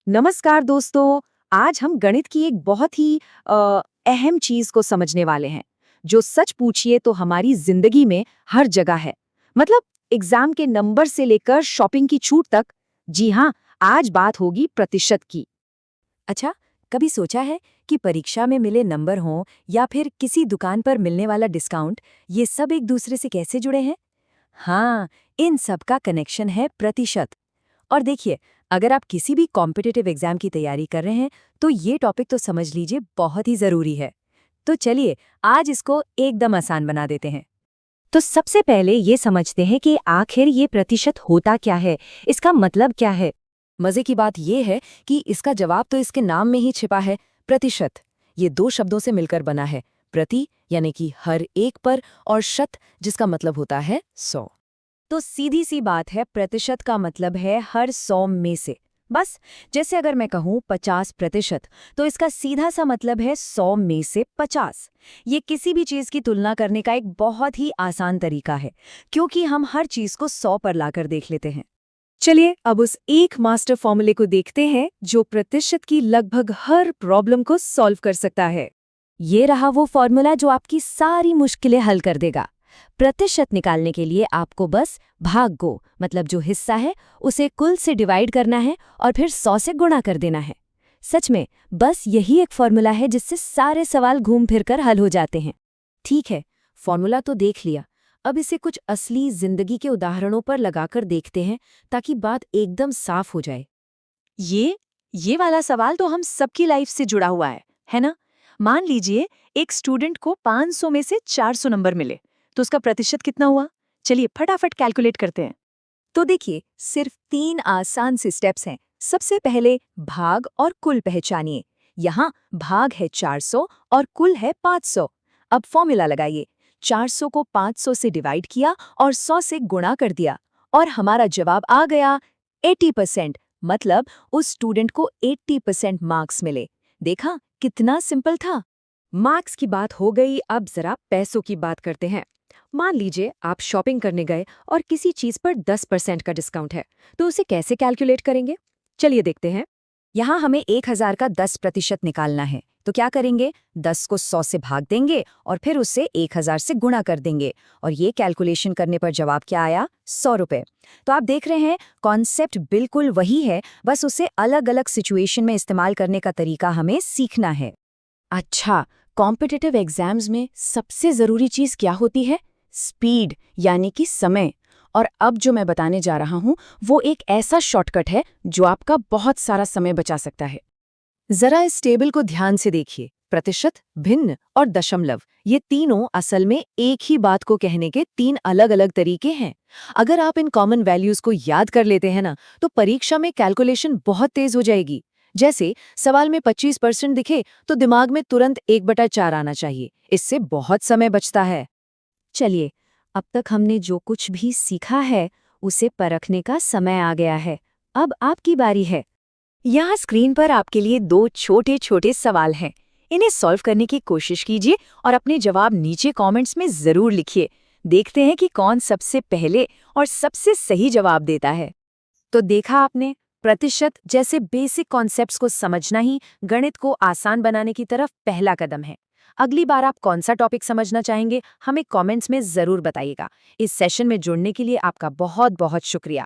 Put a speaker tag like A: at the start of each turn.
A: नमस्कार दोस्तों। आज हम गणित की एक बहुत ही अहम चीज को समझने वाले हैं, जो सच पूछिए तो हमारी जिंदगी में हर जगह है। मतलब एग्जाम के नंबर से लेकर शॉपिंग की छूट तक। जी हाँ, आज बात होगी प्रतिशत की।
B: अच्छा, कभी सोचा है कि परीक्षा में मिले नंबर हों या फिर किसी दुकान पर मिलने वाला डिस्काउंट, ये सब एक दूसरे से कैसे जुड़े हैं? हाँ, इन सब का कनेक्शन है प्रतिशत। और देखिए, अगर आप किसी भी कॉम्पिटिटिव एग्जाम की तैयारी कर रहे हैं, तो ये टॉपिक तो समझ लीजिए बहुत ही जरूरी है। तो चलिए, आज इसको एकदम आसान बना देते हैं।
A: तो सबसे पहले ये समझते हैं कि आखिर ये प्रतिशत होता क्या है, इसका मतलब क्या है।
B: मजे की बात यह है कि इसका जवाब तो इसके नाम में ही छिपा है, प्रतिशत। ये दो शब्दों से मिलकर बना है, प्रति यानी कि हर एक पर, और शत जिसका मतलब होता है 100। तो सीधी सी बात है, प्रतिशत का मतलब है हर 100 में से। बस जैसे अगर मैं कहूँ 50%, तो इसका सीधा सा मतलब है 100 में से 50। ये किसी भी चीज की तुलना करने का एक बहुत ही आसान तरीका है, क्योंकि हम हर चीज को 100 पर लाकर देख लेते हैं।
A: चलिए अब उस एक मास्टर फॉर्मूले को देखते हैं जो प्रतिशत की लगभग हर प्रॉब्लम को सॉल्व कर सकता है।
B: ये रहा वो फॉर्मूला जो आपकी सारी मुश्किलें हल कर देगा। प्रतिशत निकालने के लिए आपको बस भाग को, मतलब जो हिस्सा है, उसे कुल से डिवाइड करना है और फिर 100 से गुणा कर देना है। सच में बस यही एक फॉर्मूला है जिससे सारे सवाल घूम फिर कर हल हो जाते हैं। ठीक है, फॉर्मूला तो देख लिया। अब इसे कुछ असली जिंदगी के उदाहरणों पर लगाकर देखते हैं, ताकि बात एकदम साफ हो जाए।
A: ये वाला सवाल तो हम सबकी लाइफ से जुड़ा हुआ है ना? मान लीजिए एक स्टूडेंट को 500 में से 400 नंबर मिले, तो उसका प्रतिशत कितना हुआ? चलिए फटाफट कैलकुलेट करते हैं।
B: तो देखिए, सिर्फ 3 आसान से स्टेप्स हैं। सबसे पहले भाग और कुल पहचानिए। यहाँ भाग है 400 और कुल है 500। अब फॉर्मूला लगाइए। 400 को 500 से डिवाइड किया और 100 से गुणा कर दिया, और हमारा जवाब आ गया 80%। मतलब उस स्टूडेंट को 80% मार्क्स मिले। देखा कितना सिंपल था।
A: मार्क्स की बात हो गई, अब जरा पैसों की बात करते हैं। मान लीजिए आप शॉपिंग करने गए और किसी चीज पर 10% का डिस्काउंट है, तो उसे कैसे कैलकुलेट करेंगे? चलिए देखते हैं।
B: यहाँ हमें 1000 का 10% निकालना है, तो क्या करेंगे? 10 को 100 से भाग देंगे और फिर उससे 1000 से गुणा कर देंगे, और ये कैलकुलेशन करने पर जवाब क्या आया? 100 रुपये। तो आप देख रहे हैं, कॉन्सेप्ट बिल्कुल वही है, बस उसे अलग अलग सिचुएशन में इस्तेमाल करने का तरीका हमें सीखना है। अच्छा, कॉम्पिटिटिव एग्जाम्स में सबसे ज़रूरी चीज़ क्या होती है? स्पीड, यानी कि समय। और अब जो मैं बताने जा रहा हूँ, वो एक ऐसा शॉर्टकट है जो आपका बहुत सारा समय बचा सकता है।
A: जरा इस टेबल को ध्यान से देखिए। प्रतिशत, भिन्न और दशमलव, ये तीनों असल में एक ही बात को कहने के तीन अलग अलग तरीके हैं। अगर आप इन कॉमन वैल्यूज को याद कर लेते हैं ना, तो परीक्षा में कैलकुलेशन बहुत तेज हो जाएगी। जैसे सवाल में 25% दिखे तो दिमाग में तुरंत 1/4 आना चाहिए। इससे बहुत समय बचता है।
B: चलिए, अब तक हमने जो कुछ भी सीखा है, उसे परखने का समय आ गया है। अब आपकी बारी है। यहाँ स्क्रीन पर आपके लिए दो छोटे छोटे सवाल हैं। इन्हें सॉल्व करने की कोशिश कीजिए और अपने जवाब नीचे कमेंट्स में जरूर लिखिए। देखते हैं कि कौन सबसे पहले और सबसे सही जवाब देता है।
A: तो देखा आपने, प्रतिशत जैसे बेसिक कॉन्सेप्ट्स को समझना ही गणित को आसान बनाने की तरफ पहला कदम है। अगली बार आप कौन सा टॉपिक समझना चाहेंगे, हमें कमेंट्स में जरूर बताइएगा। इस सेशन में जुड़ने के लिए आपका बहुत बहुत शुक्रिया।